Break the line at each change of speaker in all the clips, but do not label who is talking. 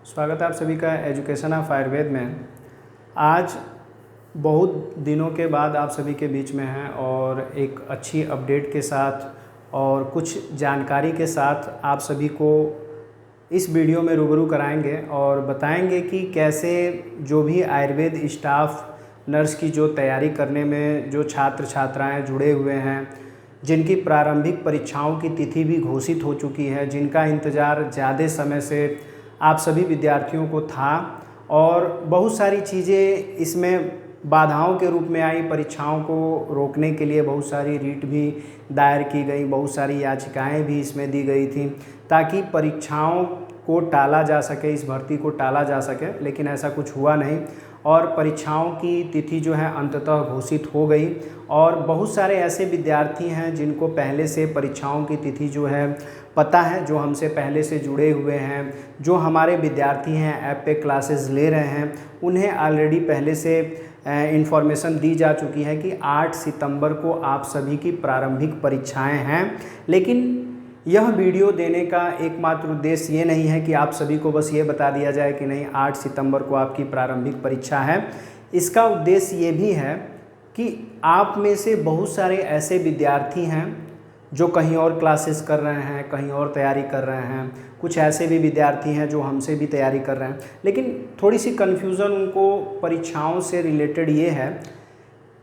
स्वागत है आप सभी का एजुकेशन ऑफ आयुर्वेद में। आज बहुत दिनों के बाद आप सभी के बीच में हैं और एक अच्छी अपडेट के साथ और कुछ जानकारी के साथ आप सभी को इस वीडियो में रूबरू कराएंगे और बताएंगे कि कैसे जो भी आयुर्वेद स्टाफ नर्स की जो तैयारी करने में जो छात्र छात्राएं जुड़े हुए हैं, जिनकी प्रारंभिक परीक्षाओं की तिथि भी घोषित हो चुकी है, जिनका इंतज़ार ज़्यादा समय से आप सभी विद्यार्थियों को था और बहुत सारी चीज़ें इसमें बाधाओं के रूप में आई। परीक्षाओं को रोकने के लिए बहुत सारी रीट भी दायर की गई, बहुत सारी याचिकाएं भी इसमें दी गई थी ताकि परीक्षाओं को टाला जा सके, इस भर्ती को टाला जा सके, लेकिन ऐसा कुछ हुआ नहीं और परीक्षाओं की तिथि जो है अंततः घोषित हो गई। और बहुत सारे ऐसे विद्यार्थी हैं जिनको पहले से परीक्षाओं की तिथि जो है पता है, जो हमसे पहले से जुड़े हुए हैं, जो हमारे विद्यार्थी हैं, ऐप पे क्लासेस ले रहे हैं, उन्हें ऑलरेडी पहले से इन्फॉर्मेशन दी जा चुकी है कि 8 सितंबर को आप सभी की प्रारंभिक परीक्षाएं हैं। लेकिन यह वीडियो देने का एकमात्र उद्देश्य ये नहीं है कि आप सभी को बस ये बता दिया जाए कि नहीं 8 सितंबर को आपकी प्रारंभिक परीक्षा है। इसका उद्देश्य ये भी है कि आप में से बहुत सारे ऐसे विद्यार्थी हैं जो कहीं और क्लासेस कर रहे हैं, कहीं और तैयारी कर रहे हैं, कुछ ऐसे भी विद्यार्थी हैं जो हमसे भी तैयारी कर रहे हैं, लेकिन थोड़ी सी कन्फ्यूज़न उनको परीक्षाओं से रिलेटेड ये है।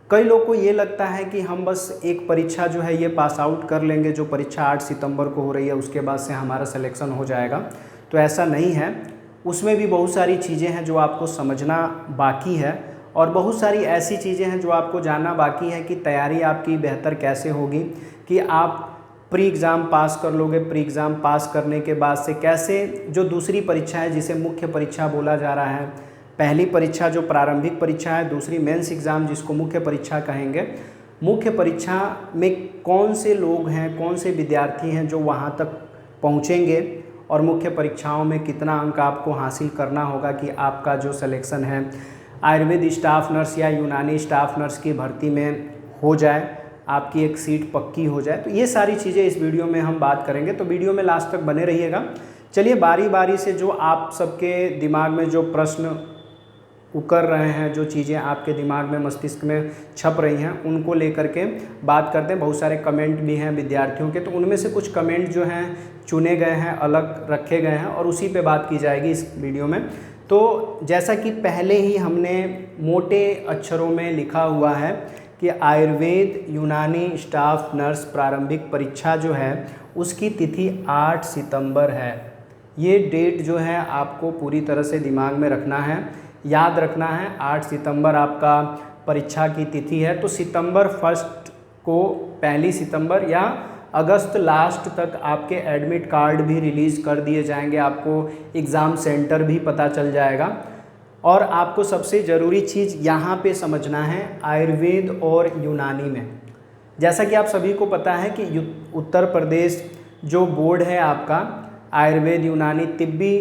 कई लोग को ये लगता है कि हम बस एक परीक्षा जो है ये पास आउट कर लेंगे, जो परीक्षा 8 सितंबर को हो रही है, उसके बाद से हमारा सिलेक्शन हो जाएगा। तो ऐसा नहीं है, उसमें भी बहुत सारी चीज़ें हैं जो आपको समझना बाकी है और बहुत सारी ऐसी चीज़ें हैं जो आपको जानना बाकी है कि तैयारी आपकी बेहतर कैसे होगी, कि आप प्री एग्ज़ाम पास कर लोगे, प्री एग्ज़ाम पास करने के बाद से कैसे जो दूसरी परीक्षा है जिसे मुख्य परीक्षा बोला जा रहा है, पहली परीक्षा जो प्रारंभिक परीक्षा है, दूसरी मेंस एग्ज़ाम जिसको मुख्य परीक्षा कहेंगे, मुख्य परीक्षा में कौन से लोग हैं, कौन से विद्यार्थी हैं जो वहाँ तक पहुँचेंगे और मुख्य परीक्षाओं में कितना अंक आपको हासिल करना होगा कि आपका जो सिलेक्शन है आयुर्वेद स्टाफ नर्स या यूनानी स्टाफ नर्स की भर्ती में हो जाए, आपकी एक सीट पक्की हो जाए। तो ये सारी चीज़ें इस वीडियो में हम बात करेंगे, तो वीडियो में लास्ट तक बने रहिएगा। चलिए बारी बारी से जो आप सबके दिमाग में जो प्रश्न उकर रहे हैं, जो चीज़ें आपके दिमाग में मस्तिष्क में छप रही हैं, उनको लेकर के बात करते हैं। बहुत सारे कमेंट भी हैं विद्यार्थियों के, तो उनमें से कुछ कमेंट जो हैं चुने गए हैं, अलग रखे गए हैं और उसी पे बात की जाएगी इस वीडियो में। तो जैसा कि पहले ही हमने मोटे अक्षरों में लिखा हुआ है कि आयुर्वेद यूनानी स्टाफ नर्स प्रारंभिक परीक्षा जो है उसकी तिथि 8 सितंबर है। ये डेट जो है आपको पूरी तरह से दिमाग में रखना है, याद रखना है। 8 सितंबर आपका परीक्षा की तिथि है। तो सितंबर 1 को, पहली सितंबर या अगस्त लास्ट तक आपके एडमिट कार्ड भी रिलीज़ कर दिए जाएंगे, आपको एग्ज़ाम सेंटर भी पता चल जाएगा। और आपको सबसे ज़रूरी चीज़ यहाँ पे समझना है, आयुर्वेद और यूनानी में, जैसा कि आप सभी को पता है कि उत्तर प्रदेश जो बोर्ड है आपका, आयुर्वेद यूनानी तिब्बी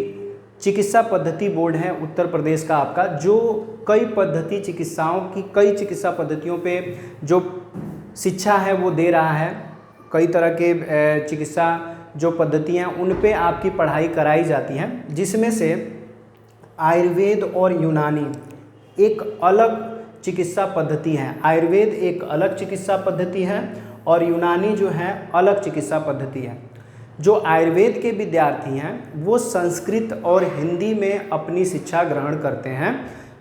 चिकित्सा पद्धति बोर्ड है उत्तर प्रदेश का आपका, जो कई पद्धति चिकित्साओं की, कई चिकित्सा पद्धतियों पे जो शिक्षा है वो दे रहा है। कई तरह के चिकित्सा जो पद्धतियाँ उन पे आपकी पढ़ाई कराई जाती है, जिसमें से आयुर्वेद और यूनानी एक अलग चिकित्सा पद्धति है। आयुर्वेद एक अलग चिकित्सा पद्धति है और यूनानी जो है अलग चिकित्सा पद्धति है। जो आयुर्वेद के विद्यार्थी हैं वो संस्कृत और हिंदी में अपनी शिक्षा ग्रहण करते हैं।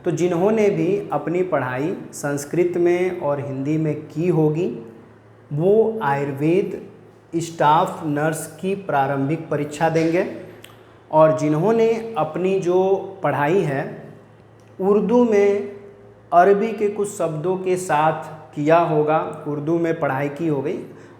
तो जिन्होंने भी अपनी पढ़ाई संस्कृत में और हिंदी में की होगी वो आयुर्वेद स्टाफ नर्स की प्रारंभिक परीक्षा देंगे, और जिन्होंने अपनी जो पढ़ाई है उर्दू में अरबी के कुछ शब्दों के साथ किया होगा, उर्दू में पढ़ाई की हो गई,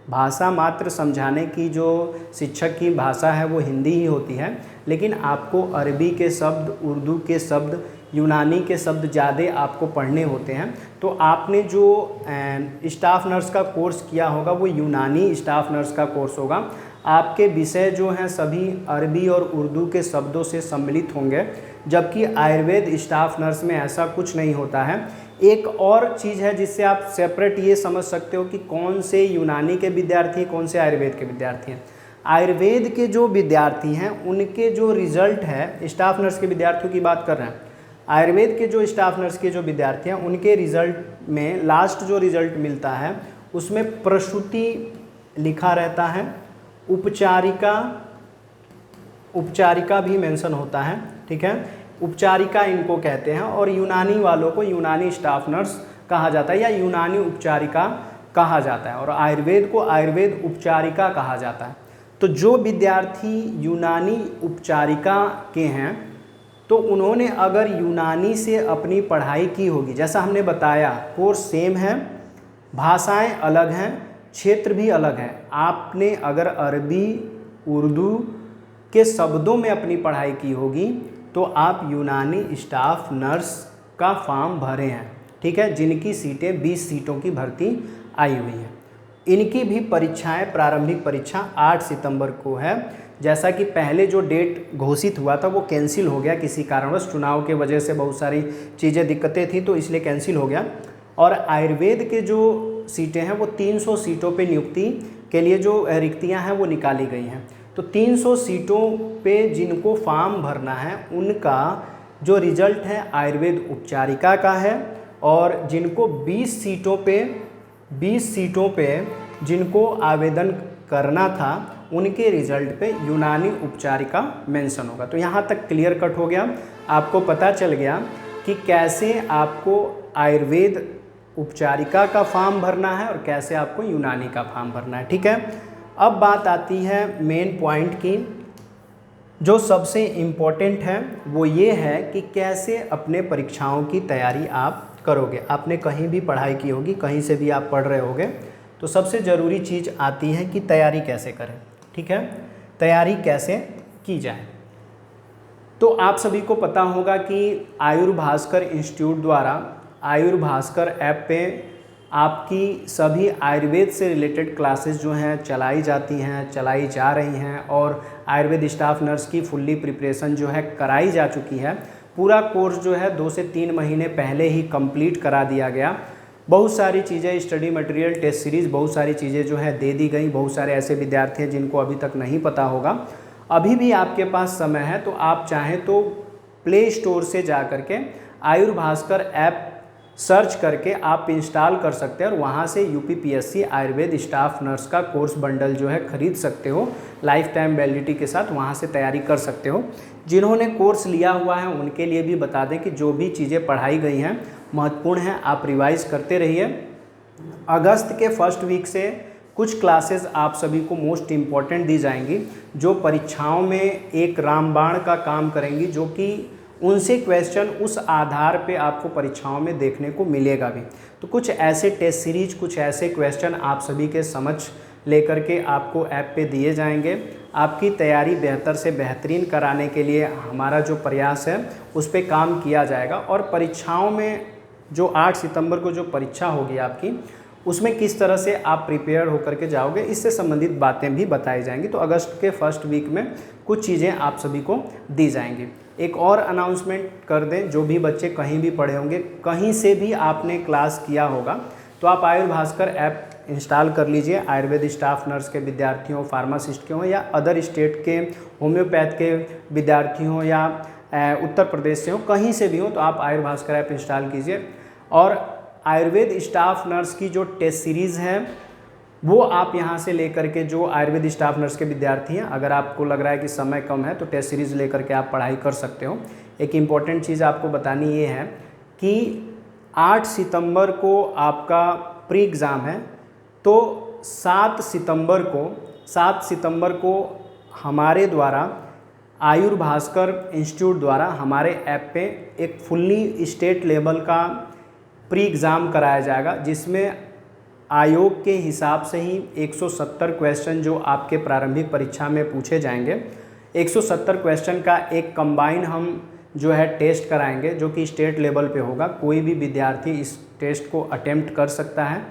भाषा मात्र समझाने की जो शिक्षक की भाषा है वो हिंदी ही होती है, लेकिन आपको अरबी के शब्द, उर्दू के शब्द, यूनानी के शब्द ज़्यादा आपको पढ़ने होते हैं। तो आपने जो स्टाफ नर्स का कोर्स किया होगा वो यूनानी स्टाफ नर्स का कोर्स होगा। आपके विषय जो हैं सभी अरबी और उर्दू के शब्दों से सम्मिलित होंगे, जबकि आयुर्वेद स्टाफ नर्स में ऐसा कुछ नहीं होता है। एक और चीज़ है जिससे आप सेपरेट ये समझ सकते हो कि कौन से यूनानी के विद्यार्थी, कौन से आयुर्वेद के विद्यार्थी हैं। आयुर्वेद के जो विद्यार्थी हैं उनके जो रिज़ल्ट है, स्टाफ नर्स के विद्यार्थियों की बात कर रहे हैं, आयुर्वेद के जो स्टाफ नर्स के जो विद्यार्थी हैं उनके रिज़ल्ट में लास्ट जो रिज़ल्ट मिलता है उसमें प्रसूति लिखा रहता है, उपचारिका भी मेंशन होता है, ठीक है, उपचारिका इनको कहते हैं, और यूनानी वालों को यूनानी स्टाफ नर्स कहा जाता है या यूनानी उपचारिका कहा जाता है, और आयुर्वेद को आयुर्वेद उपचारिका कहा जाता है। तो जो विद्यार्थी यूनानी उपचारिका के हैं तो उन्होंने अगर यूनानी से अपनी पढ़ाई की होगी, जैसा हमने बताया कोर्स सेम है, भाषाएं अलग हैं, क्षेत्र भी अलग है, आपने अगर अरबी उर्दू के शब्दों में अपनी पढ़ाई की होगी तो आप यूनानी स्टाफ नर्स का फॉर्म भरे हैं, ठीक है, जिनकी सीटें 20 सीटों की भर्ती आई हुई है। इनकी भी परीक्षाएं, प्रारंभिक परीक्षा 8 सितंबर को है। जैसा कि पहले जो डेट घोषित हुआ था वो कैंसिल हो गया किसी कारणवश, चुनाव के वजह से बहुत सारी चीज़ें दिक्कतें थी तो इसलिए कैंसिल हो गया। और आयुर्वेद के जो सीटें हैं वो 300 सीटों पे नियुक्ति के लिए जो रिक्तियां हैं वो निकाली गई हैं। तो 300 सीटों पे जिनको फॉर्म भरना है उनका जो रिजल्ट है आयुर्वेद उपचारिका का है, और जिनको 20 सीटों पे जिनको आवेदन करना था उनके रिजल्ट पे यूनानी उपचारिका मेंशन होगा। तो यहाँ तक क्लियर कट हो गया, आपको पता चल गया कि कैसे आपको आयुर्वेद उपचारिका का फॉर्म भरना है और कैसे आपको यूनानी का फॉर्म भरना है, ठीक है। अब बात आती है मेन पॉइंट की, जो सबसे इम्पोर्टेंट है वो ये है कि कैसे अपने परीक्षाओं की तैयारी आप करोगे। आपने कहीं भी पढ़ाई की होगी, कहीं से भी आप पढ़ रहे होगे, तो सबसे ज़रूरी चीज़ आती है कि तैयारी कैसे करें, ठीक है, तैयारी कैसे की जाए। तो आप सभी को पता होगा कि आयुर्भास्कर इंस्टीट्यूट द्वारा आयुर्भास्कर ऐप पे आपकी सभी आयुर्वेद से रिलेटेड क्लासेस जो हैं चलाई जा रही हैं, और आयुर्वेद स्टाफ नर्स की फुल्ली प्रिपरेशन जो है कराई जा चुकी है। पूरा कोर्स जो है 2 से 3 महीने पहले ही कंप्लीट करा दिया गया। बहुत सारी चीज़ें, स्टडी मटेरियल, टेस्ट सीरीज़, बहुत सारी चीज़ें जो है दे दी गई। बहुत सारे ऐसे विद्यार्थी हैं जिनको अभी तक नहीं पता होगा, अभी भी आपके पास समय है, तो आप चाहें तो प्ले स्टोर से जा करके आयुर्भास्कर ऐप सर्च करके आप इंस्टॉल कर सकते हैं और वहाँ से यूपीपीएससी आयुर्वेद स्टाफ नर्स का कोर्स बंडल जो है ख़रीद सकते हो, लाइफ टाइम वैलिडिटी के साथ वहाँ से तैयारी कर सकते हो। जिन्होंने कोर्स लिया हुआ है उनके लिए भी बता दें कि जो भी चीज़ें पढ़ाई गई हैं महत्वपूर्ण हैं, आप रिवाइज करते रहिए। अगस्त के फर्स्ट वीक से कुछ क्लासेस आप सभी को मोस्ट इम्पॉर्टेंट दी जाएंगी, जो परीक्षाओं में एक रामबाण का काम करेंगी, जो कि उनसे क्वेश्चन उस आधार पे आपको परीक्षाओं में देखने को मिलेगा भी। तो कुछ ऐसे टेस्ट सीरीज, कुछ ऐसे क्वेश्चन आप सभी के समझ लेकर के आपको ऐप पे दिए जाएंगे। आपकी तैयारी बेहतर से बेहतरीन कराने के लिए हमारा जो प्रयास है उस पे काम किया जाएगा, और परीक्षाओं में जो 8 सितंबर को जो परीक्षा होगी आपकी, उसमें किस तरह से आप प्रिपेयर होकर के जाओगे, इससे संबंधित बातें भी बताई जाएंगी। तो अगस्त के फर्स्ट वीक में कुछ चीज़ें आप सभी को दी जाएंगी। एक और अनाउंसमेंट कर दें, जो भी बच्चे कहीं भी पढ़े होंगे, कहीं से भी आपने क्लास किया होगा, तो आप आयुर्भास्कर ऐप इंस्टॉल कर लीजिए। आयुर्वेद स्टाफ नर्स के विद्यार्थियों, फार्मासिस्ट के हों, या अदर स्टेट के होम्योपैथ के विद्यार्थी हों, या उत्तर प्रदेश से हो, कहीं से भी हो, तो आप आयुर्भास्कर ऐप इंस्टॉल कीजिए। और आयुर्वेद स्टाफ नर्स की जो टेस्ट सीरीज़ है वो आप यहाँ से लेकर के, जो आयुर्वेद स्टाफ नर्स के विद्यार्थी हैं, अगर आपको लग रहा है कि समय कम है तो टेस्ट सीरीज़ लेकर के आप पढ़ाई कर सकते हो। एक इम्पॉर्टेंट चीज़ आपको बतानी ये है कि 8 सितंबर को आपका प्री एग्ज़ाम है, तो 7 सितंबर को हमारे द्वारा आयुर्भास्कर इंस्टीट्यूट द्वारा हमारे ऐप पे एक फुल्ली स्टेट लेवल का प्री एग्ज़ाम कराया जाएगा, जिसमें आयोग के हिसाब से ही 170 क्वेश्चन जो आपके प्रारंभिक परीक्षा में पूछे जाएंगे, 170 क्वेश्चन का एक कंबाइन हम जो है टेस्ट कराएंगे, जो कि स्टेट लेवल पे होगा। कोई भी विद्यार्थी इस टेस्ट को अटेम्प्ट कर सकता है,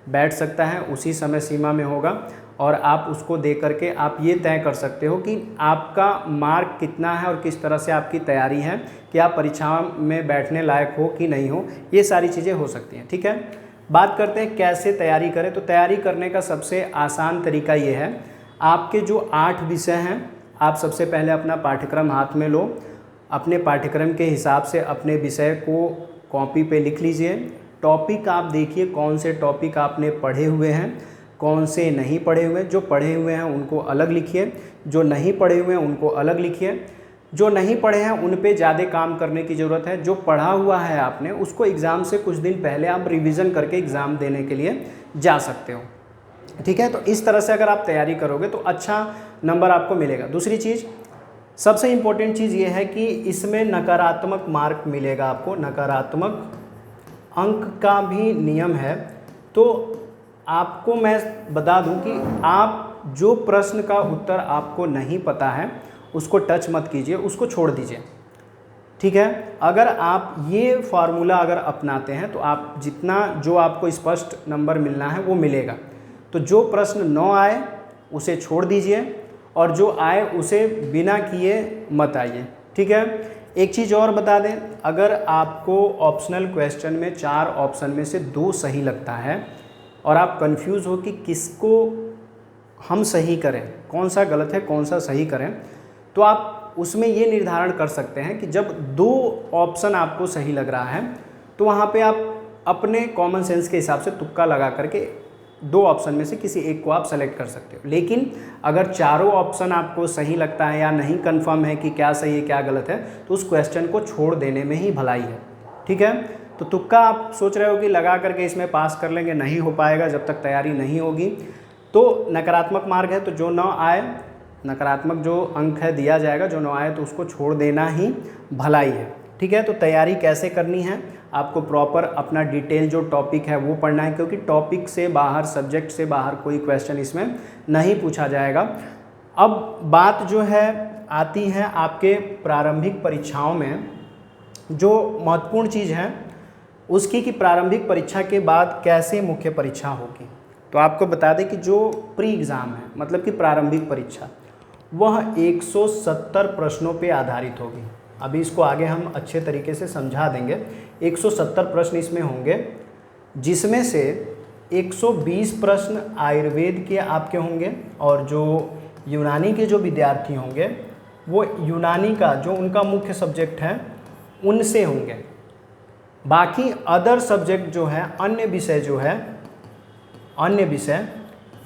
बैठ सकता है, उसी समय सीमा में होगा, और आप उसको दे करके आप ये तय कर सकते हो कि आपका मार्क कितना है और किस तरह से आपकी तैयारी है, कि आप परीक्षा में बैठने लायक हो कि नहीं हो। ये सारी चीज़ें हो सकती हैं, ठीक है। बात करते हैं कैसे तैयारी करें। तो तैयारी करने का सबसे आसान तरीका ये है, आपके जो 8 विषय हैं, आप सबसे पहले अपना पाठ्यक्रम हाथ में लो, अपने पाठ्यक्रम के हिसाब से अपने विषय को कॉपी पे लिख लीजिए। टॉपिक आप देखिए कौन से टॉपिक आपने पढ़े हुए हैं, कौन से नहीं पढ़े हुए। जो पढ़े हुए हैं उनको अलग लिखिए, जो नहीं पढ़े हुए हैं उनको अलग लिखिए। जो नहीं पढ़े हैं उन पे ज़्यादा काम करने की ज़रूरत है। जो पढ़ा हुआ है आपने उसको एग्ज़ाम से कुछ दिन पहले आप रिवीजन करके एग्ज़ाम देने के लिए जा सकते हो। ठीक है, तो इस तरह से अगर आप तैयारी करोगे तो अच्छा नंबर आपको मिलेगा। दूसरी चीज़, सबसे इम्पोर्टेंट चीज़ ये है कि इसमें नकारात्मक मार्क मिलेगा आपको। नकारात्मक अंक का भी नियम है। तो आपको मैं बता दूं कि आप जो प्रश्न का उत्तर आपको नहीं पता है उसको टच मत कीजिए, उसको छोड़ दीजिए। ठीक है, अगर आप ये फार्मूला अगर अपनाते हैं तो आप जितना जो आपको स्पष्ट नंबर मिलना है वो मिलेगा। तो जो प्रश्न न आए उसे छोड़ दीजिए और जो आए उसे बिना किए मत आइए। ठीक है, एक चीज़ और बता दें, अगर आपको ऑप्शनल क्वेश्चन में 4 ऑप्शन में से 2 सही लगता है और आप कंफ्यूज हो कि किसको हम सही करें, कौन सा गलत है कौन सा सही करें, तो आप उसमें ये निर्धारण कर सकते हैं कि जब 2 ऑप्शन आपको सही लग रहा है तो वहाँ पे आप अपने कॉमन सेंस के हिसाब से तुक्का लगा करके 2 ऑप्शन में से किसी एक को आप सेलेक्ट कर सकते हो। लेकिन अगर चारों ऑप्शन आपको सही लगता है या नहीं कंफर्म है कि क्या सही है क्या गलत है, तो उस क्वेश्चन को छोड़ देने में ही भलाई है। ठीक है, तो तुक्का आप सोच रहे हो कि लगा करके इसमें पास कर लेंगे, नहीं हो पाएगा जब तक तैयारी नहीं होगी। तो नकारात्मक मार्क है तो जो न आए, नकारात्मक जो अंक है दिया जाएगा, जो न आए तो उसको छोड़ देना ही भलाई है। ठीक है, तो तैयारी कैसे करनी है, आपको प्रॉपर अपना डिटेल जो टॉपिक है वो पढ़ना है, क्योंकि टॉपिक से बाहर, सब्जेक्ट से बाहर कोई क्वेश्चन इसमें नहीं पूछा जाएगा। अब बात जो है आती है आपके प्रारंभिक परीक्षाओं में, जो महत्वपूर्ण चीज़ है उसकी कि प्रारंभिक परीक्षा के बाद कैसे मुख्य परीक्षा होगी। तो आपको बता दें कि जो प्री एग्ज़ाम है, मतलब कि प्रारंभिक परीक्षा, वह 170 प्रश्नों पे आधारित होगी। अभी इसको आगे हम अच्छे तरीके से समझा देंगे। 170 प्रश्न इसमें होंगे, जिसमें से 120 प्रश्न आयुर्वेद के आपके होंगे और जो यूनानी के जो विद्यार्थी होंगे वो यूनानी का जो उनका मुख्य सब्जेक्ट है उनसे होंगे। बाकी अदर सब्जेक्ट जो है, अन्य विषय जो है, अन्य विषय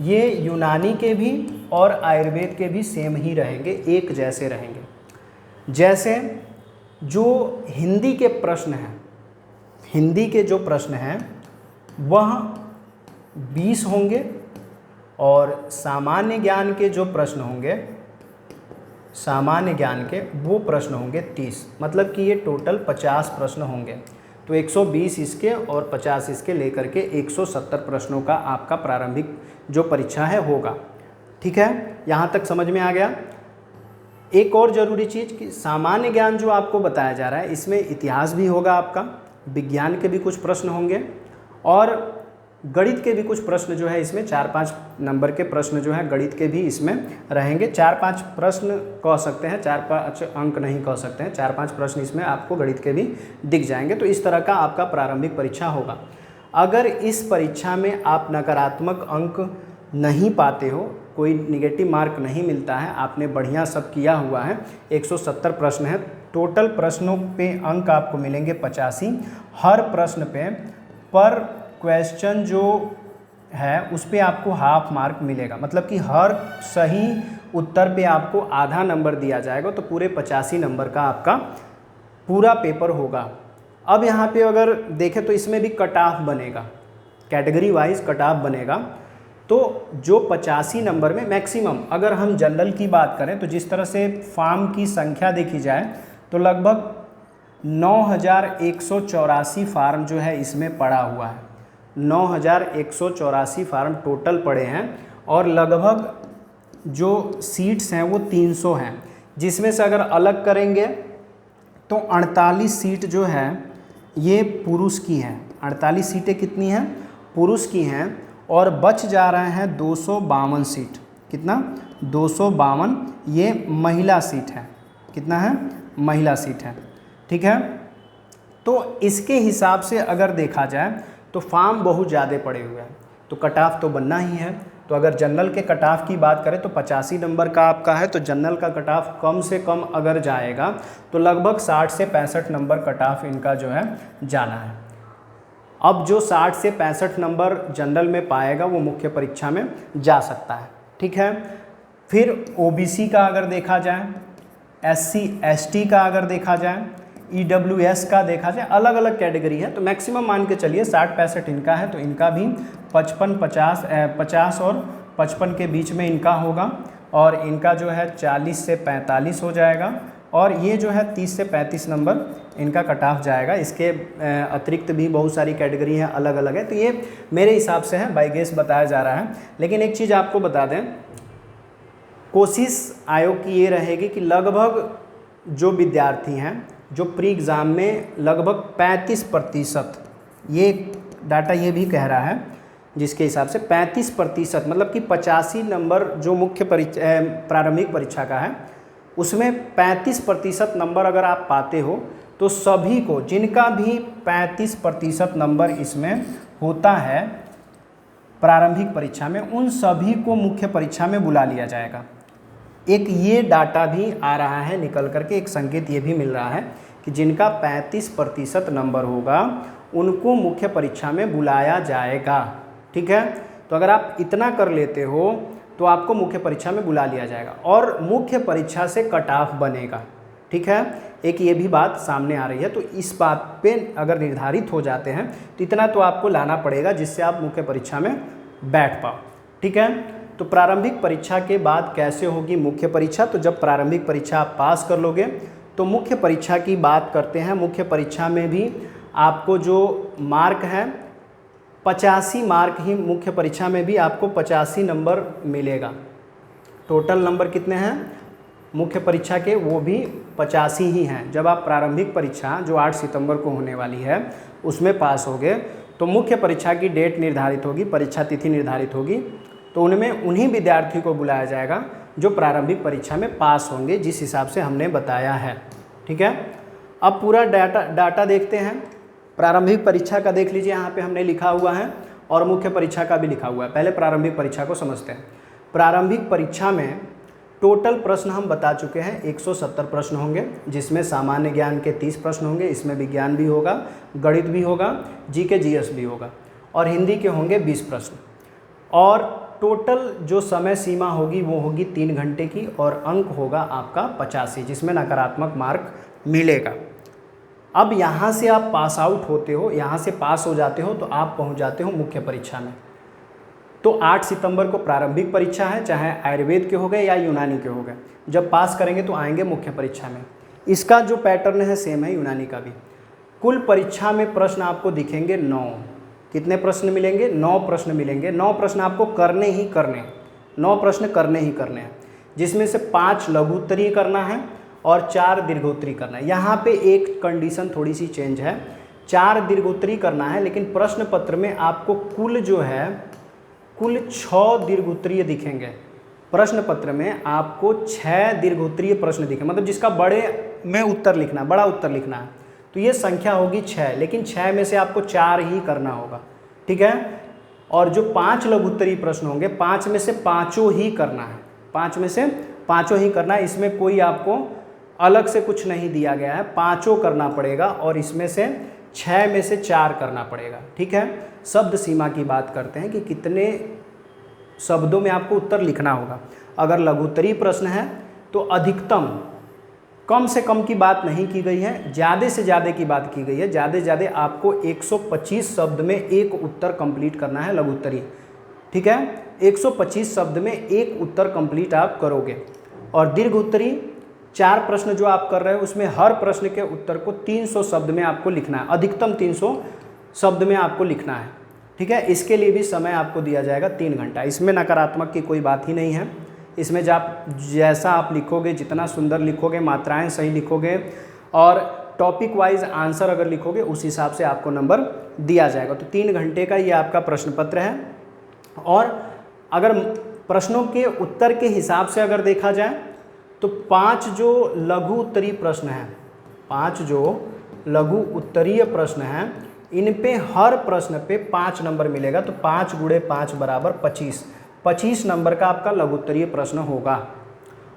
ये यूनानी के भी और आयुर्वेद के भी सेम ही रहेंगे, एक जैसे रहेंगे। जैसे जो हिंदी के प्रश्न हैं, हिंदी के जो प्रश्न हैं वह 20 होंगे और सामान्य ज्ञान के जो प्रश्न होंगे, सामान्य ज्ञान के वो प्रश्न होंगे 30। मतलब कि ये टोटल 50 प्रश्न होंगे। तो 120 इसके और 50 इसके लेकर के 170 प्रश्नों का आपका प्रारंभिक जो परीक्षा है होगा। ठीक है, यहाँ तक समझ में आ गया। एक और ज़रूरी चीज़ कि सामान्य ज्ञान जो आपको बताया जा रहा है इसमें इतिहास भी होगा, आपका विज्ञान के भी कुछ प्रश्न होंगे और गणित के भी कुछ प्रश्न जो है इसमें 4-5 नंबर के प्रश्न जो है गणित के भी इसमें रहेंगे। 4-5 प्रश्न कह सकते हैं, 4-5 अंक नहीं कह सकते हैं, 4-5 प्रश्न इसमें आपको गणित के भी दिख जाएंगे। तो इस तरह का आपका प्रारंभिक परीक्षा होगा। अगर इस परीक्षा में आप नकारात्मक अंक नहीं पाते हो, कोई निगेटिव मार्क नहीं मिलता है, आपने बढ़िया सब किया हुआ है, 170 प्रश्न है, टोटल प्रश्नों पे अंक आपको मिलेंगे 85। हर प्रश्न पे पर क्वेश्चन जो है उस पे आपको हाफ मार्क मिलेगा। मतलब कि हर सही उत्तर पे आपको आधा नंबर दिया जाएगा, तो पूरे 85 नंबर का आपका पूरा पेपर होगा। अब यहाँ पे अगर देखें तो इसमें भी कट ऑफ बनेगा, कैटेगरी वाइज कट ऑफ बनेगा। तो जो 85 नंबर में मैक्सिमम, अगर हम जनरल की बात करें तो जिस तरह से फॉर्म की संख्या देखी जाए तो लगभग 9184 फार्म जो है इसमें पड़ा हुआ है। 9184 फार्म टोटल पड़े हैं और लगभग जो सीट्स हैं वो 300 हैं, जिसमें से अगर अलग करेंगे तो 48 सीट जो है ये पुरुष की हैं। 48 सीटें कितनी हैं? पुरुष की हैं और बच जा रहे हैं 252 सीट। कितना? 252 ये महिला सीट है। कितना है? महिला सीट है। ठीक है, तो इसके हिसाब से अगर देखा जाए तो फॉर्म बहुत ज़्यादा पड़े हुए हैं, तो कट ऑफ तो बनना ही है। तो अगर जनरल के कट ऑफ की बात करें तो 85 नंबर का आपका है, तो जनरल का कट ऑफ कम से कम अगर जाएगा तो लगभग 60 से 65 नंबर कट ऑफ इनका जो है जाना है। अब जो 60 से 65 नंबर जनरल में पाएगा वो मुख्य परीक्षा में जा सकता है, ठीक है। फिर ओबीसी का अगर देखा जाए, एससी एसटी का अगर देखा जाए, ईडब्ल्यूएस का देखा जाए, अलग अलग कैटेगरी है, तो मैक्सिमम मान के चलिए 60-65 इनका है, तो इनका भी 50 और 55 के बीच में इनका होगा, और इनका जो है 40 से 45 हो जाएगा, और ये जो है 30 से 35 नंबर इनका कट ऑफ जाएगा। इसके अतिरिक्त भी बहुत सारी कैटेगरी हैं, अलग अलग है, तो ये मेरे हिसाब से है, बाय गेस बताया जा रहा है। लेकिन एक चीज़ आपको बता दें, कोशिश आयोग की ये रहेगी कि लगभग जो विद्यार्थी हैं जो प्री एग्ज़ाम में लगभग 35%, ये डाटा ये भी कह रहा है, जिसके हिसाब से 35% मतलब कि 85 नंबर जो मुख्य प्रारंभिक परीक्षा का है उसमें 35% नंबर अगर आप पाते हो तो सभी को, जिनका भी 35% नंबर इसमें होता है प्रारंभिक परीक्षा में, उन सभी को मुख्य परीक्षा में बुला लिया जाएगा। एक ये डाटा भी आ रहा है निकल करके, एक संकेत ये भी मिल रहा है कि जिनका 35% नंबर होगा उनको मुख्य परीक्षा में बुलाया जाएगा, ठीक है। तो अगर आप इतना कर लेते हो तो आपको मुख्य परीक्षा में बुला लिया जाएगा और मुख्य परीक्षा से कट ऑफ बनेगा, ठीक है। एक ये भी बात सामने आ रही है, तो इस बात पे अगर निर्धारित हो जाते हैं तो इतना तो आपको लाना पड़ेगा जिससे आप मुख्य परीक्षा में बैठ पाओ, ठीक है। तो प्रारंभिक परीक्षा के बाद कैसे होगी मुख्य परीक्षा, तो जब प्रारंभिक परीक्षा आप पास कर लोगे तो मुख्य परीक्षा की बात करते हैं। मुख्य परीक्षा में भी आपको जो मार्क है 85 मार्क ही, मुख्य परीक्षा में भी आपको 85 नंबर मिलेगा। टोटल नंबर कितने हैं मुख्य परीक्षा के, वो भी 85 ही हैं। जब आप प्रारंभिक परीक्षा जो 8 सितंबर को होने वाली है उसमें पास होगे तो मुख्य परीक्षा की डेट निर्धारित होगी, परीक्षा तिथि निर्धारित होगी, तो उनमें उन्हीं विद्यार्थी को बुलाया जाएगा जो प्रारंभिक परीक्षा में पास होंगे, जिस हिसाब से हमने बताया है, ठीक है। अब पूरा डाटा देखते हैं। प्रारंभिक परीक्षा का देख लीजिए, यहाँ पे हमने लिखा हुआ है और मुख्य परीक्षा का भी लिखा हुआ है। पहले प्रारंभिक परीक्षा को समझते हैं। प्रारंभिक परीक्षा में टोटल प्रश्न हम बता चुके हैं, 170 प्रश्न होंगे, जिसमें सामान्य ज्ञान के 30 प्रश्न होंगे, इसमें विज्ञान भी होगा, गणित भी होगा, जीके जीएस भी होगा, और हिंदी के होंगे 20 प्रश्न। और टोटल जो समय सीमा होगी वो होगी 3 घंटे की, और अंक होगा आपका 85, जिसमें नकारात्मक मार्क मिलेगा। अब यहाँ से आप पास आउट होते हो, यहाँ से पास हो जाते हो तो आप पहुँच जाते हो मुख्य परीक्षा में। तो 8 सितंबर को प्रारंभिक परीक्षा है, चाहे आयुर्वेद के हो गए या यूनानी के हो गए। जब पास करेंगे तो आएंगे मुख्य परीक्षा में। इसका जो पैटर्न है सेम है यूनानी का भी। कुल परीक्षा में प्रश्न आपको दिखेंगे 9। कितने प्रश्न मिलेंगे? 9 प्रश्न मिलेंगे। 9 प्रश्न आपको करने ही करने, 9 प्रश्न करने ही करने हैं, जिसमें से 5 लघु उत्तरीय करना है और 4 दीर्घोत्तरीय करना है। यहाँ पे एक कंडीशन थोड़ी सी चेंज है, 4 दीर्घोत्तरीय करना है, लेकिन प्रश्न पत्र में आपको कुल जो है कुल 6 दीर्घोत्तरीय दिखेंगे। प्रश्न पत्र में आपको 6 दीर्घोत्तरीय प्रश्न दिखे, मतलब जिसका बड़े में उत्तर लिखना, बड़ा उत्तर लिखना है, तो ये संख्या होगी 6, लेकिन 6 में से आपको 4 ही करना होगा, ठीक है। और जो 5 लघु उत्तरीय प्रश्न होंगे, 5 में से 5 ही करना है, 5 में से 5 ही करना है। इसमें कोई आपको अलग से कुछ नहीं दिया गया है, 5 करना पड़ेगा, और इसमें से 6 में से 4 करना पड़ेगा, ठीक है। शब्द सीमा की बात करते हैं कि कितने शब्दों में आपको उत्तर लिखना होगा। अगर लघु उत्तरीय प्रश्न है तो अधिकतम, कम से कम की बात नहीं की गई है, ज़्यादा से ज़्यादा की बात की गई है। ज़्यादा से ज़्यादा आपको 125 शब्द में एक उत्तर कंप्लीट करना है लघु उत्तरीय, ठीक है। 125 शब्द में एक उत्तर कंप्लीट आप करोगे। और दीर्घ उत्तरीय 4 प्रश्न जो आप कर रहे हो उसमें हर प्रश्न के उत्तर को 300 शब्द में आपको लिखना है, अधिकतम 300 शब्द में आपको लिखना है, ठीक है। इसके लिए भी समय आपको दिया जाएगा 3 घंटा। इसमें नकारात्मक की कोई बात ही नहीं है। इसमें जैसा आप लिखोगे, जितना सुंदर लिखोगे, मात्राएं सही लिखोगे और टॉपिक वाइज आंसर अगर लिखोगे, उस हिसाब से आपको नंबर दिया जाएगा। तो 3 घंटे का ये आपका प्रश्न पत्र है। और अगर प्रश्नों के उत्तर के हिसाब से अगर देखा जाए तो 5 जो लघु उत्तरीय प्रश्न हैं, 5 जो लघु उत्तरीय प्रश्न हैं, इन पे हर प्रश्न पे 5 नंबर मिलेगा। तो 5 × 5 = 25, 25 नंबर का आपका लघु उत्तरीय प्रश्न होगा।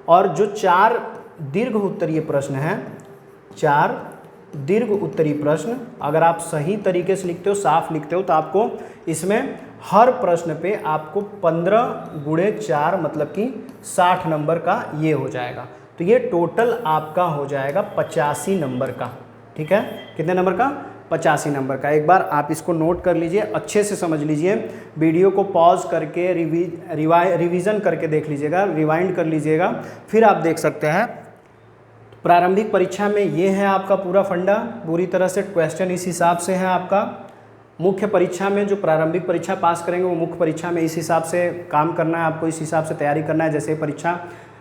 और जो 4 दीर्घ उत्तरीय प्रश्न हैं, 4 दीर्घ उत्तरीय प्रश्न अगर आप सही तरीके से लिखते हो, साफ लिखते हो, तो आपको इसमें हर प्रश्न पे आपको 15 गुणे 4 मतलब कि 60 नंबर का ये हो जाएगा। तो ये टोटल आपका हो जाएगा 85 नंबर का। ठीक है, कितने नंबर का? 85 नंबर का। एक बार आप इसको नोट कर लीजिए, अच्छे से समझ लीजिए, वीडियो को पॉज करके रिवीजन करके देख लीजिएगा, रिवाइंड कर लीजिएगा, फिर आप देख सकते हैं। प्रारंभिक परीक्षा में ये है आपका पूरा फंडा, पूरी तरह से क्वेश्चन इस हिसाब से है आपका। मुख्य परीक्षा में जो प्रारंभिक परीक्षा पास करेंगे वो मुख्य परीक्षा में इस हिसाब से काम करना है, आपको इस हिसाब से तैयारी करना है। जैसे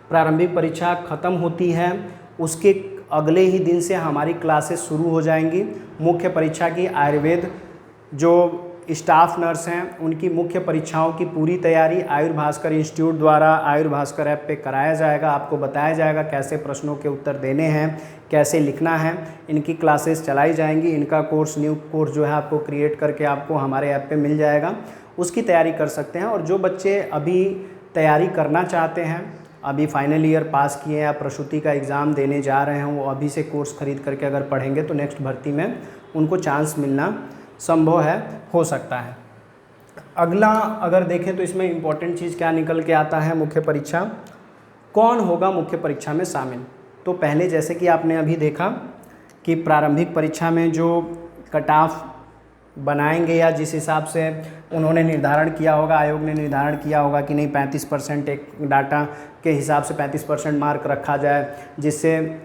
प्रारंभिक परीक्षा ख़त्म होती है उसके अगले ही दिन से हमारी क्लासेस शुरू हो जाएंगी। मुख्य परीक्षा की आयुर्वेद जो स्टाफ नर्स हैं उनकी मुख्य परीक्षाओं की पूरी तैयारी आयुर्भास्कर इंस्टीट्यूट द्वारा आयुर्भास्कर ऐप पे कराया जाएगा। आपको बताया जाएगा कैसे प्रश्नों के उत्तर देने हैं, कैसे लिखना है। इनकी क्लासेस चलाई जाएंगी। इनका कोर्स, न्यू कोर्स जो है आपको क्रिएट करके आपको हमारे ऐप पे मिल जाएगा, उसकी तैयारी कर सकते हैं। और जो बच्चे अभी तैयारी करना चाहते हैं, अभी फाइनल ईयर पास किए या प्रसूति का एग्ज़ाम देने जा रहे हैं, वो अभी से कोर्स ख़रीद करके अगर पढ़ेंगे तो नेक्स्ट भर्ती में उनको चांस मिलना संभव है, हो सकता है। अगला अगर देखें तो इसमें इम्पॉर्टेंट चीज़ क्या निकल के आता है, मुख्य परीक्षा कौन होगा मुख्य परीक्षा में शामिल। तो पहले जैसे कि आपने अभी देखा कि प्रारंभिक परीक्षा में जो कट ऑफ बनाएंगे या जिस हिसाब से उन्होंने निर्धारण किया होगा, आयोग ने निर्धारण किया होगा कि नहीं 35% एक डाटा के हिसाब से 35% मार्क रखा जाए, जिससे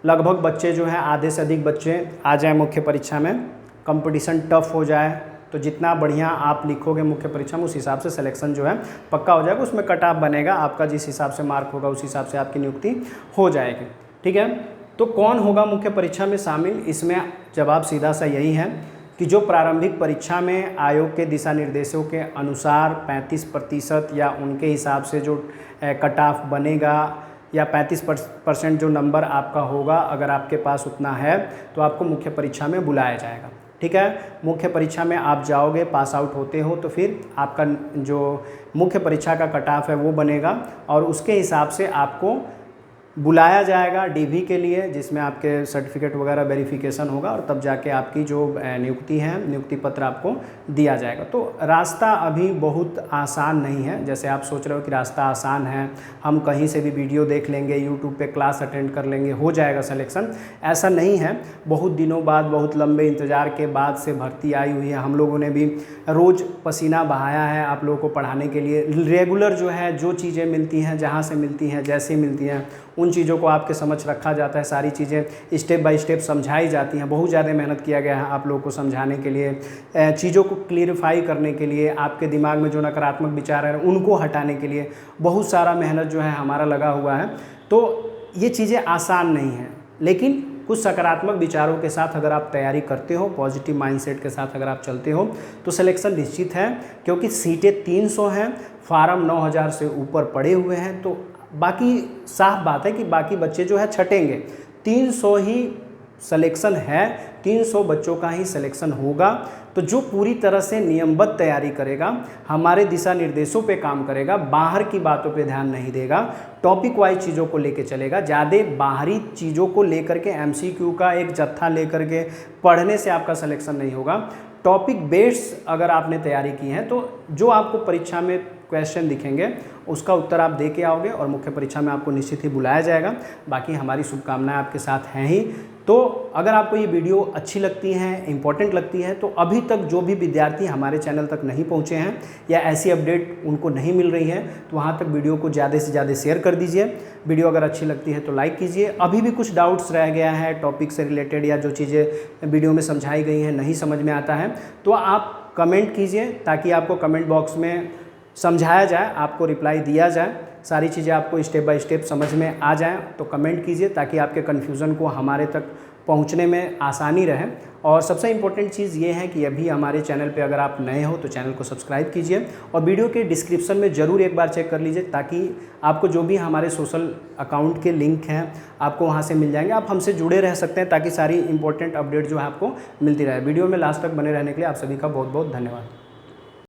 लगभग बच्चे जो हैं आधे से अधिक बच्चे आ जाए मुख्य परीक्षा में, कंपटीशन टफ हो जाए। तो जितना बढ़िया आप लिखोगे मुख्य परीक्षा में उस हिसाब से सिलेक्शन जो है पक्का हो जाएगा। उसमें कट ऑफ बनेगा, आपका जिस हिसाब से मार्क होगा उस हिसाब से आपकी नियुक्ति हो जाएगी। ठीक है, तो कौन होगा मुख्य परीक्षा में शामिल, इसमें जवाब सीधा सा यही है कि जो प्रारंभिक परीक्षा में आयोग के दिशा निर्देशों के अनुसार 35% या उनके हिसाब से जो कट ऑफ बनेगा या 35% जो नंबर आपका होगा, अगर आपके पास उतना है तो आपको मुख्य परीक्षा में बुलाया जाएगा। ठीक है, मुख्य परीक्षा में आप जाओगे, पास आउट होते हो तो फिर आपका जो मुख्य परीक्षा का कट ऑफ है वो बनेगा और उसके हिसाब से आपको बुलाया जाएगा डीवी के लिए, जिसमें आपके सर्टिफिकेट वगैरह वेरिफिकेशन होगा और तब जाके आपकी जो नियुक्ति है, नियुक्ति पत्र आपको दिया जाएगा। तो रास्ता अभी बहुत आसान नहीं है। जैसे आप सोच रहे हो कि रास्ता आसान है, हम कहीं से भी वीडियो देख लेंगे, यूट्यूब पे क्लास अटेंड कर लेंगे, हो जाएगा सिलेक्शन, ऐसा नहीं है। बहुत दिनों बाद, बहुत लंबे इंतज़ार के बाद से भर्ती आई हुई है। हम लोगों ने भी रोज़ पसीना बहाया है आप लोगों को पढ़ाने के लिए। रेगुलर जो है जो चीज़ें मिलती हैं, जहाँ से मिलती हैं, जैसे मिलती हैं, उन चीज़ों को आपके समझ रखा जाता है। सारी चीज़ें स्टेप बाय स्टेप समझाई जाती हैं। बहुत ज़्यादा मेहनत किया गया है आप लोगों को समझाने के लिए, चीज़ों को क्लियरिफाई करने के लिए, आपके दिमाग में जो नकारात्मक विचार हैं उनको हटाने के लिए बहुत सारा मेहनत जो है हमारा लगा हुआ है। तो ये चीज़ें आसान नहीं हैं, लेकिन कुछ सकारात्मक विचारों के साथ अगर आप तैयारी करते हो, पॉजिटिव माइंडसेट के साथ अगर आप चलते हो तो सिलेक्शन निश्चित है। क्योंकि सीटें 300 हैं, फार्म 9000 से ऊपर पड़े हुए हैं, तो बाकी साफ बात है कि बाकी बच्चे जो है छटेंगे। 300 ही सिलेक्शन है, 300 बच्चों का ही सिलेक्शन होगा। तो जो पूरी तरह से नियमबद्ध तैयारी करेगा, हमारे दिशा निर्देशों पे काम करेगा, बाहर की बातों पे ध्यान नहीं देगा, टॉपिक वाइज चीज़ों को लेके चलेगा, ज़्यादा बाहरी चीज़ों को लेकर के MCQ का एक जत्था लेकर के पढ़ने से आपका सिलेक्शन नहीं होगा। टॉपिक बेस्ड अगर आपने तैयारी की है तो जो आपको परीक्षा में क्वेश्चन दिखेंगे उसका उत्तर आप दे के आओगे और मुख्य परीक्षा में आपको निश्चित ही बुलाया जाएगा। बाकी हमारी शुभकामनाएं आपके साथ हैं ही। तो अगर आपको ये वीडियो अच्छी लगती है, इंपॉर्टेंट लगती है, तो अभी तक जो भी विद्यार्थी हमारे चैनल तक नहीं पहुँचे हैं या ऐसी अपडेट उनको नहीं मिल रही है, तो वहाँ तक वीडियो को ज़्यादा से ज़्यादा शेयर कर दीजिए। वीडियो अगर अच्छी लगती है तो लाइक कीजिए। अभी भी कुछ डाउट्स रह गया है टॉपिक से रिलेटेड या जो चीज़ें वीडियो में समझाई गई हैं नहीं समझ में आता है, तो आप कमेंट कीजिए ताकि आपको कमेंट बॉक्स में समझाया जाए, आपको रिप्लाई दिया जाए, सारी चीज़ें आपको स्टेप बाय स्टेप समझ में आ जाएं। तो कमेंट कीजिए ताकि आपके कन्फ्यूज़न को हमारे तक पहुंचने में आसानी रहे। और सबसे इम्पोर्टेंट चीज़ ये है कि अभी हमारे चैनल पे अगर आप नए हो तो चैनल को सब्सक्राइब कीजिए और वीडियो के डिस्क्रिप्शन में ज़रूर एक बार चेक कर लीजिए ताकि आपको जो भी हमारे सोशल अकाउंट के लिंक हैं आपको वहाँ से मिल जाएंगे। आप हमसे जुड़े रह सकते हैं ताकि सारी इंपॉर्टेंट अपडेट जो है आपको मिलती रहे। वीडियो में लास्ट तक बने रहने के लिए आप सभी का बहुत बहुत धन्यवाद।